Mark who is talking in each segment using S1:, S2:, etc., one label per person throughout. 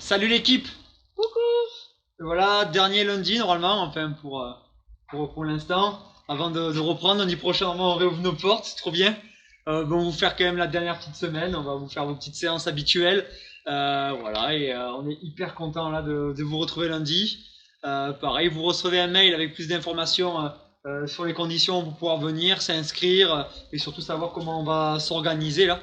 S1: Salut l'équipe. Coucou. Voilà, dernier lundi normalement, enfin pour l'instant, avant de reprendre. Lundi prochain, on réouvre nos portes, c'est trop bien. Bon, on va vous faire quand même la dernière petite semaine, on va vous faire vos petites séances habituelles. Voilà, et on est hyper content là de vous retrouver lundi. Pareil, vous recevez un mail avec plus d'informations sur les conditions pour pouvoir venir, s'inscrire et surtout savoir comment on va s'organiser là.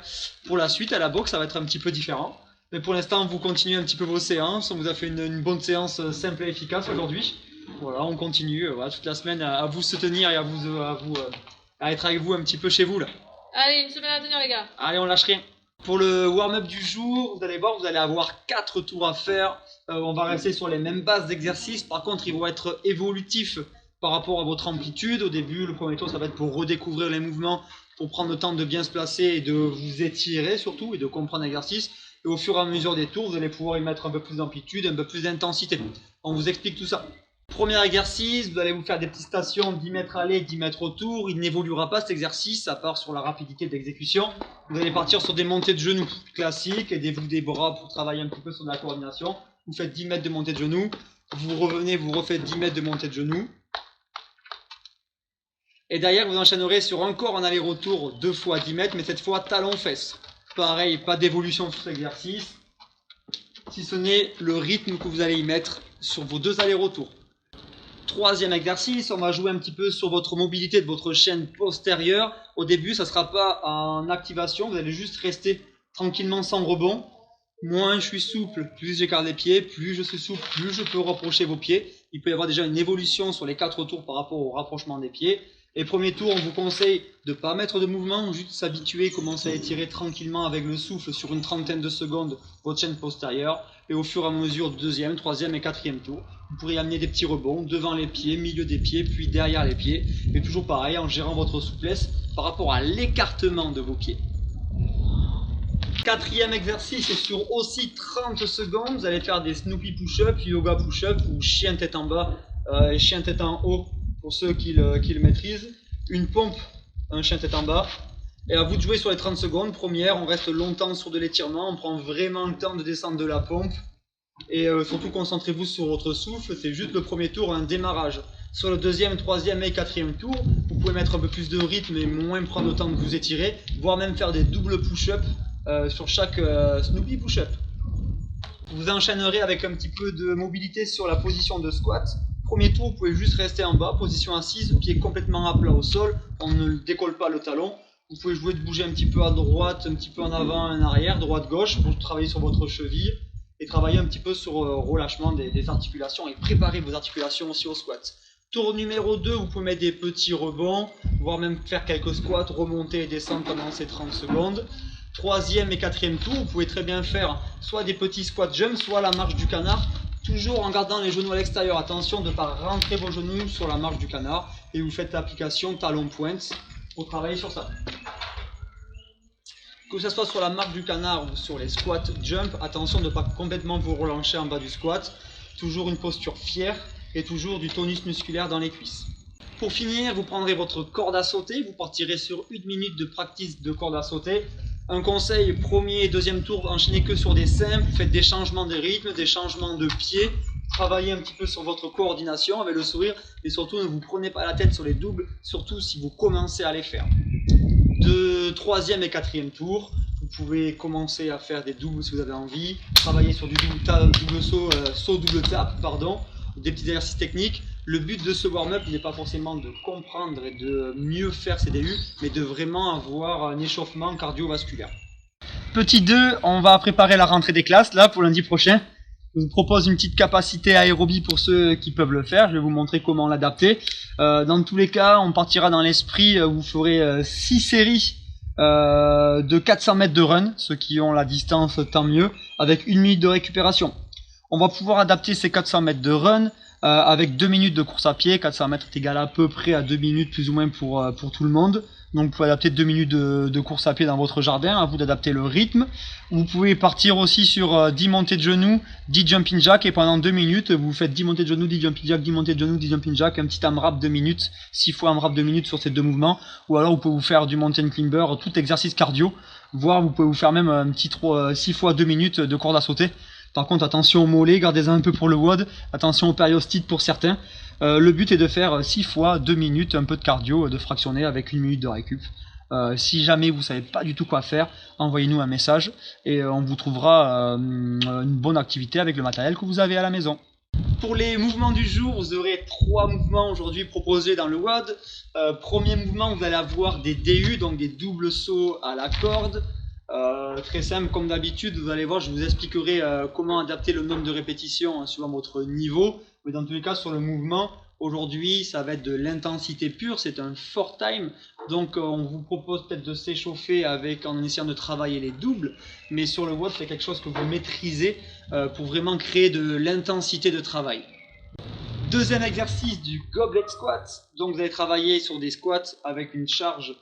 S1: Pour la suite, à la boxe, ça va être un petit peu différent. Mais pour l'instant, vous continuez un petit peu vos séances. On vous a fait une bonne séance simple et efficace aujourd'hui. Voilà, on continue voilà, toute la semaine à vous se tenir et à être avec vous un petit peu chez vous là.
S2: Allez, une semaine à tenir les gars.
S1: Allez, on lâche rien. Pour le warm-up du jour, vous allez voir, vous allez avoir 4 tours à faire. On va rester sur les mêmes bases d'exercice. Par contre, ils vont être évolutifs par rapport à votre amplitude. Au début, le premier tour, ça va être pour redécouvrir les mouvements, pour prendre le temps de bien se placer et de vous étirer surtout et de comprendre l'exercice. Et au fur et à mesure des tours, vous allez pouvoir y mettre un peu plus d'amplitude, un peu plus d'intensité. On vous explique tout ça. Premier exercice, vous allez vous faire des petites stations 10 mètres aller, 10 mètres autour. Il n'évoluera pas cet exercice, à part sur la rapidité d'exécution. Vous allez partir sur des montées de genoux classiques, aidez-vous des bras pour travailler un petit peu sur la coordination. Vous faites 10 mètres de montée de genoux, vous revenez, vous refaites 10 mètres de montée de genoux. Et derrière, vous enchaînerez sur encore un aller-retour 2 fois 10 mètres, mais cette fois talon-fesses. Pareil, pas d'évolution sur cet exercice, si ce n'est le rythme que vous allez y mettre sur vos 2 allers-retours. Troisième exercice, on va jouer un petit peu sur votre mobilité de votre chaîne postérieure. Au début, ça ne sera pas en activation, vous allez juste rester tranquillement sans rebond. Moins je suis souple, plus j'écarte les pieds, plus je suis souple, plus je peux rapprocher vos pieds. Il peut y avoir déjà une évolution sur les 4 tours par rapport au rapprochement des pieds. Et premier tour, on vous conseille de ne pas mettre de mouvement, juste s'habituer, commencer à étirer tranquillement avec le souffle sur une trentaine de secondes votre chaîne postérieure. Et au fur et à mesure, deuxième, troisième et quatrième tour, vous pourrez amener des petits rebonds devant les pieds, milieu des pieds, puis derrière les pieds. Et toujours pareil, en gérant votre souplesse par rapport à l'écartement de vos pieds. Quatrième exercice est sur aussi 30 secondes. Vous allez faire des Snoopy push-up, yoga push-up ou chien tête en bas et chien tête en haut. Pour ceux qui le maîtrisent, une pompe, un chien tête en bas, et à vous de jouer sur les 30 secondes. Première, on reste longtemps sur de l'étirement, on prend vraiment le temps de descendre de la pompe, et surtout concentrez-vous sur votre souffle, c'est juste le premier tour, un démarrage. Sur le deuxième, troisième et quatrième tour, vous pouvez mettre un peu plus de rythme et moins prendre le temps de vous étirer, voire même faire des doubles push-up sur chaque Snoopy push-up. Vous enchaînerez avec un petit peu de mobilité sur la position de squat. Premier tour, vous pouvez juste rester en bas, position assise, pied complètement à plat au sol, on ne décolle pas le talon. Vous pouvez jouer de bouger un petit peu à droite, un petit peu en avant, en arrière, droite-gauche, pour travailler sur votre cheville et travailler un petit peu sur le relâchement des articulations et préparer vos articulations aussi au squat. Tour numéro 2, vous pouvez mettre des petits rebonds, voire même faire quelques squats, remonter et descendre pendant ces 30 secondes. Troisième et quatrième tour, vous pouvez très bien faire soit des petits squat jumps, soit la marche du canard, toujours en gardant les genoux à l'extérieur. Attention de ne pas rentrer vos genoux sur la marche du canard et vous faites l'application talon-pointe pour travailler sur ça. Que ce soit sur la marche du canard ou sur les squats jump, attention de ne pas complètement vous relancer en bas du squat. Toujours une posture fière et toujours du tonus musculaire dans les cuisses. Pour finir, vous prendrez votre corde à sauter, vous partirez sur 1 minute de practice de corde à sauter. Un conseil, premier et deuxième tour, enchaînez que sur des simples, faites des changements de rythme, des changements de pied, travaillez un petit peu sur votre coordination avec le sourire, et surtout ne vous prenez pas la tête sur les doubles, surtout si vous commencez à les faire. De troisième et quatrième tour, vous pouvez commencer à faire des doubles si vous avez envie, travailler sur du double saut, double tap, pardon, des petits exercices techniques. Le but de ce warm-up n'est pas forcément de comprendre et de mieux faire ces DU, mais de vraiment avoir un échauffement cardiovasculaire. Petit 2, on va préparer la rentrée des classes là pour lundi prochain. Je vous propose une petite capacité aérobie pour ceux qui peuvent le faire. Je vais vous montrer comment l'adapter. Dans tous les cas, on partira dans l'esprit, vous ferez 6 séries de 400 mètres de run, ceux qui ont la distance tant mieux, avec 1 minute de récupération. On va pouvoir adapter ces 400 mètres de run avec 2 minutes de course à pied. 400 mètres est égal à peu près à 2 minutes plus ou moins pour tout le monde. Donc vous pouvez adapter 2 minutes de course à pied dans votre jardin, à vous d'adapter le rythme. Vous pouvez partir aussi sur 10 montées de genoux, 10 jumping jack, et pendant 2 minutes, vous faites 10 montées de genoux, 10 jumping jack, 10 montées de genoux, 10 jumping jack, un petit AMRAP 2 minutes, 6 fois AMRAP 2 minutes sur ces 2 mouvements. Ou alors vous pouvez vous faire du mountain climber, tout exercice cardio, voire vous pouvez vous faire même un petit 6 fois 2 minutes de corde à sauter. Par contre, attention aux mollets, gardez-en un peu pour le WOD, attention aux périostites pour certains. Le but est de faire 6 fois 2 minutes, un peu de cardio, de fractionner avec 1 minute de récup. Si jamais vous ne savez pas du tout quoi faire, envoyez-nous un message et on vous trouvera une bonne activité avec le matériel que vous avez à la maison. Pour les mouvements du jour, vous aurez 3 mouvements aujourd'hui proposés dans le WOD. Premier mouvement, vous allez avoir des DU, donc des doubles sauts à la corde. Très simple comme d'habitude, vous allez voir, je vous expliquerai comment adapter le nombre de répétitions suivant votre niveau. Mais dans tous les cas, sur le mouvement, aujourd'hui, ça va être de l'intensité pure, c'est un fort time. Donc on vous propose peut-être de s'échauffer en essayant de travailler les doubles. Mais sur le WOD, c'est quelque chose que vous maîtrisez pour vraiment créer de l'intensité de travail. Deuxième exercice du goblet squat. Donc vous allez travailler sur des squats avec une charge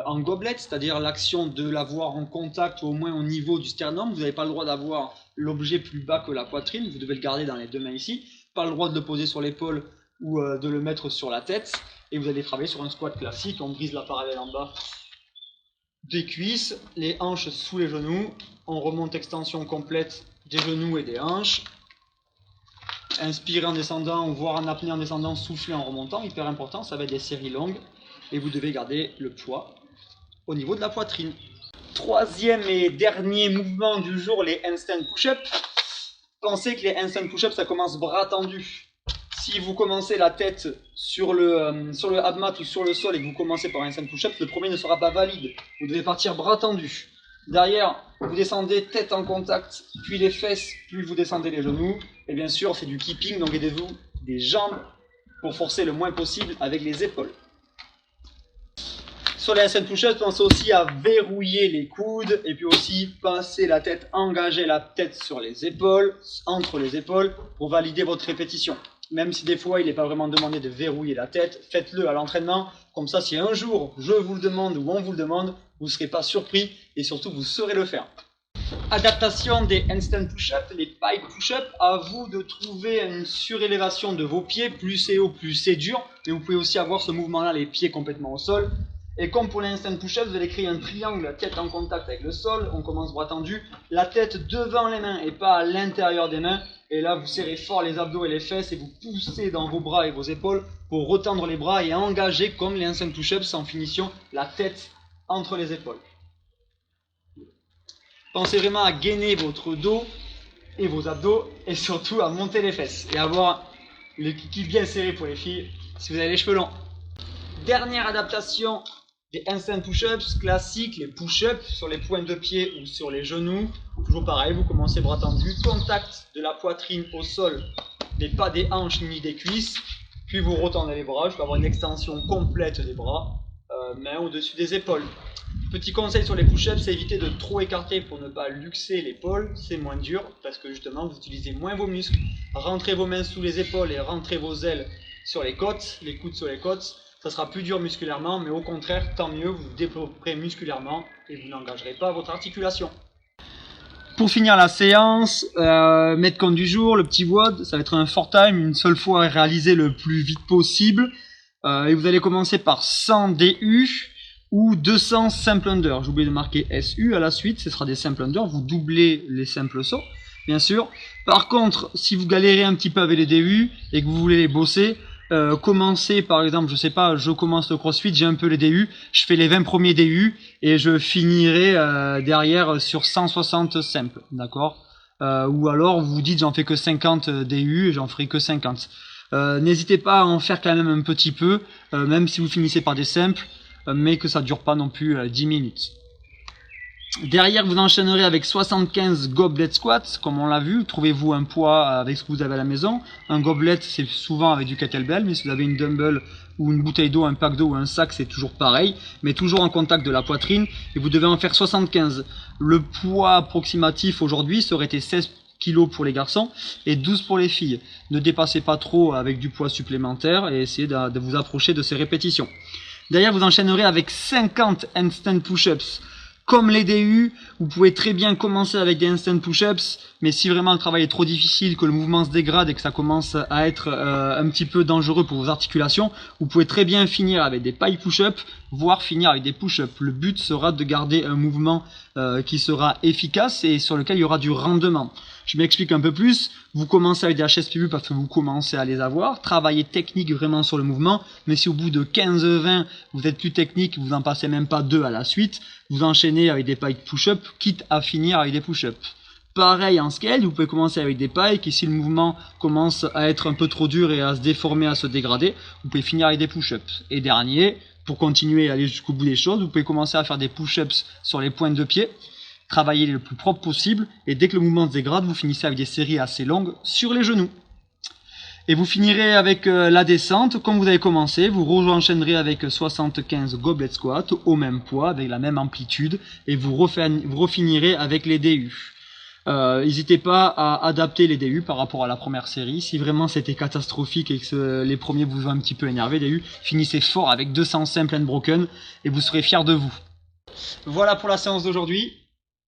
S1: en gobelet, c'est-à-dire l'action de l'avoir en contact ou au moins au niveau du sternum. Vous n'avez pas le droit d'avoir l'objet plus bas que la poitrine, vous devez le garder dans les 2 mains ici. Pas le droit de le poser sur l'épaule ou de le mettre sur la tête. Et vous allez travailler sur un squat classique, on brise la parallèle en bas des cuisses, les hanches sous les genoux, on remonte extension complète des genoux et des hanches. Inspirez en descendant, voire en apnée en descendant, soufflez en remontant, hyper important, ça va être des séries longues. Et vous devez garder le poids au niveau de la poitrine. Troisième et dernier mouvement du jour, les handstand push-up. Pensez que les handstand push-up, ça commence bras tendus. Si vous commencez la tête sur le abmat ou sur le sol et que vous commencez par un handstand push-up, le premier ne sera pas valide. Vous devez partir bras tendus. Derrière, vous descendez tête en contact, puis les fesses, puis vous descendez les genoux. Et bien sûr, c'est du keeping, donc aidez-vous des jambes pour forcer le moins possible avec les épaules. Sur les handstand push-ups, pensez aussi à verrouiller les coudes et puis aussi passer la tête, engager la tête sur les épaules, entre les épaules pour valider votre répétition. Même si des fois il n'est pas vraiment demandé de verrouiller la tête, faites-le à l'entraînement. Comme ça, si un jour je vous le demande ou on vous le demande, vous ne serez pas surpris et surtout vous saurez le faire. Adaptation des handstand push-up, les pike push-up, à vous de trouver une surélévation de vos pieds, plus c'est haut, plus c'est dur. Mais vous pouvez aussi avoir ce mouvement-là, les pieds complètement au sol. Et comme pour les handstand push-up, vous allez créer un triangle, tête en contact avec le sol, on commence bras tendu, la tête devant les mains et pas à l'intérieur des mains. Et là, vous serrez fort les abdos et les fesses et vous poussez dans vos bras et vos épaules pour retendre les bras et engager comme les handstand push-ups en finition la tête entre les épaules. Pensez vraiment à gainer votre dos et vos abdos et surtout à monter les fesses et avoir le kiki bien serré pour les filles si vous avez les cheveux longs. Dernière adaptation des handstand push-ups classiques, les push-ups sur les pointes de pied ou sur les genoux. Toujours pareil, vous commencez bras tendus, contact de la poitrine au sol, mais pas des hanches ni des cuisses. Puis vous retendez les bras, jusqu'à avoir une extension complète des bras, main au-dessus des épaules. Petit conseil sur les push-ups, c'est éviter de trop écarter pour ne pas luxer l'épaule, c'est moins dur parce que justement vous utilisez moins vos muscles. Rentrez vos mains sous les épaules et rentrez vos ailes sur les côtes, les coudes sur les côtes. Ça sera plus dur musculairement, mais au contraire, tant mieux, vous vous développerez musculairement et vous n'engagerez pas votre articulation. Pour finir la séance, metcon du jour, le petit WOD, ça va être un fort time, une seule fois réalisé le plus vite possible. Et vous allez commencer par 100 DU ou 200 simple under. J'ai oublié de marquer SU à la suite, ce sera des simple under, vous doublez les simples sauts, bien sûr. Par contre, si vous galérez un petit peu avec les DU et que vous voulez les bosser, commencer par exemple, je sais pas, je commence le crossfit, j'ai un peu les DU, je fais les 20 premiers DU et je finirai derrière sur 160 simples, d'accord, ou alors vous dites j'en fais que 50 DU et j'en ferai que 50. N'hésitez pas à en faire quand même un petit peu, même si vous finissez par des simples, mais que ça dure pas non plus 10 minutes. Derrière, vous enchaînerez avec 75 goblet squats, comme on l'a vu. Trouvez-vous un poids avec ce que vous avez à la maison. Un gobelet, c'est souvent avec du kettlebell, mais si vous avez une dumbbell ou une bouteille d'eau, un pack d'eau ou un sac, c'est toujours pareil, mais toujours en contact de la poitrine. Et vous devez en faire 75. Le poids approximatif aujourd'hui serait été 16 kg pour les garçons et 12 pour les filles. Ne dépassez pas trop avec du poids supplémentaire et essayez de vous approcher de ces répétitions. Derrière, vous enchaînerez avec 50 handstand push-ups. Comme les DU, vous pouvez très bien commencer avec des handstand push-ups, mais si vraiment le travail est trop difficile, que le mouvement se dégrade et que ça commence à être un petit peu dangereux pour vos articulations, vous pouvez très bien finir avec des pike push-ups, voire finir avec des push-ups. Le but sera de garder un mouvement qui sera efficace et sur lequel il y aura du rendement. Je m'explique un peu plus. Vous commencez avec des HSPU parce que vous commencez à les avoir. Travaillez technique vraiment sur le mouvement. Mais si au bout de 15-20, vous êtes plus technique, vous n'en passez même pas 2 à la suite, vous enchaînez avec des pikes push-up, quitte à finir avec des push-up. Pareil en scale, vous pouvez commencer avec des pikes et si le mouvement commence à être un peu trop dur et à se déformer, à se dégrader, vous pouvez finir avec des push-ups. Et dernier, pour continuer à aller jusqu'au bout des choses, vous pouvez commencer à faire des push-ups sur les pointes de pied, travailler le plus propre possible et dès que le mouvement se dégrade, vous finissez avec des séries assez longues sur les genoux. Et vous finirez avec la descente, comme vous avez commencé, vous enchaînerez avec 75 goblet squats au même poids, avec la même amplitude, et vous refinirez avec les DU. N'hésitez pas à adapter les DU par rapport à la première série. Si vraiment c'était catastrophique et que les premiers vous ont un petit peu énervé, DU, finissez fort avec 200 simple and broken et vous serez fiers de vous. Voilà pour la séance d'aujourd'hui.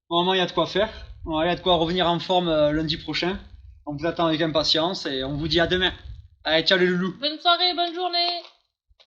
S1: Normalement, il y a de quoi faire. Il y a de quoi revenir en forme lundi prochain. On vous attend avec impatience et on vous dit à demain. Allez, ciao les loulous.
S2: Bonne soirée, bonne journée.